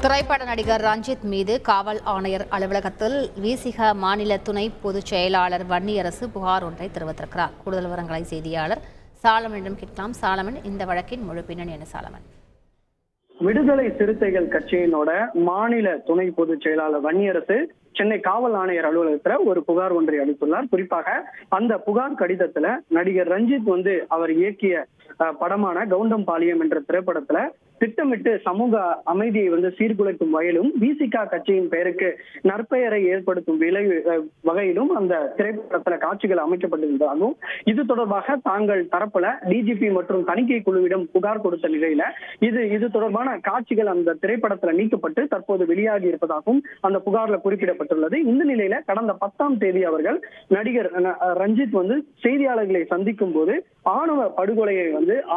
திரைப்பட நடிகர் ரஞ்சித் மீது காவல் ஆணையர் அலுவலகத்தில் விசிக மாநில துணை பொதுச் செயலாளர் வன்னியரசு புகார் ஒன்றை தெரிவித்திருக்கிறார். கூடுதல் விவரங்களை செய்தியாளர் சாலமனிடம் கேட்கலாம். சாலமன், இந்த வழக்கின் முழு பின்னணி என்ன? சாலமன், விடுதலை சிறுத்தைகள் கட்சியினோட மாநில துணை பொதுச் செயலாளர் வன்னியரசு சென்னை காவல் ஆணையர் அலுவலகத்துல ஒரு புகார் ஒன்றை அளித்துள்ளார். குறிப்பாக அந்த புகார் கடிதத்துல நடிகர் ரஞ்சித் அவர் இயக்கிய படமான கவுண்டம்பாளையம் என்ற திரைப்படத்துல திட்டமிட்டு சமூக அமைதியை சீர்குலைக்கும் வகையிலும் விசிக கட்சியின் பெயருக்கு நற்பெயரை ஏற்படுத்தும் வகையிலும் அந்த திரைப்படத்துல காட்சிகள் அமைக்கப்பட்டிருந்தாலும் இது தொடர்பாக தாங்கள் தரப்புல டிஜிபி மற்றும் தணிக்கை குழுவிடம் புகார் கொடுத்த நிலையில இது தொடர்பான காட்சிகள் அந்த திரைப்படத்துல நீக்கப்பட்டு தற்போது வெளியாகி இருப்பதாகவும் அந்த புகார்ல குறிப்பிடப்பட்டுள்ளது. இந்த நிலையில கடந்த 10ஆம் தேதி அவர்கள் நடிகர் ரஞ்சித் செய்தியாளர்களை சந்திக்கும் போது ஆணவ படுகொலையை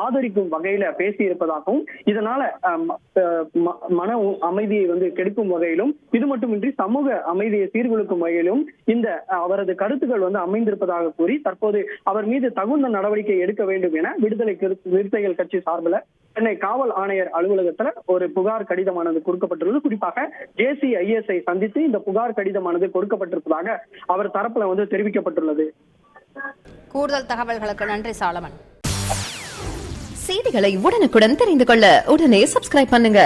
ஆதரிக்கும் வகையில பேசி இருப்பதாகவும் இதனால மன அமைதியை கெடுக்கும் வகையிலும் இது மட்டுமின்றி சமூக அமைதியை சீர்குலைக்கும் வகையிலும் இந்த அவரது கருத்துக்கள் அமைந்திருப்பதாக கூறி தற்போது அவர் மீது தகுந்த நடவடிக்கை எடுக்க வேண்டும் என விடுதலை சிறுத்தைகள் கட்சி சார்பில் சென்னை காவல் ஆணையர் அலுவலகத்துல ஒரு புகார் கடிதமானது கொடுக்கப்பட்டுள்ளது. குறிப்பாக JCIS சந்தித்து இந்த புகார் கடிதமானது கொடுக்கப்பட்டிருப்பதாக அவர் தரப்புல தெரிவிக்கப்பட்டுள்ளது. கூடுதல் தகவல்களுக்கு நன்றி சாலமன். செய்திகளை உடனுக்குடன் தெரிந்து கொள்ள உடனே சப்ஸ்கிரைப் பண்ணுங்க.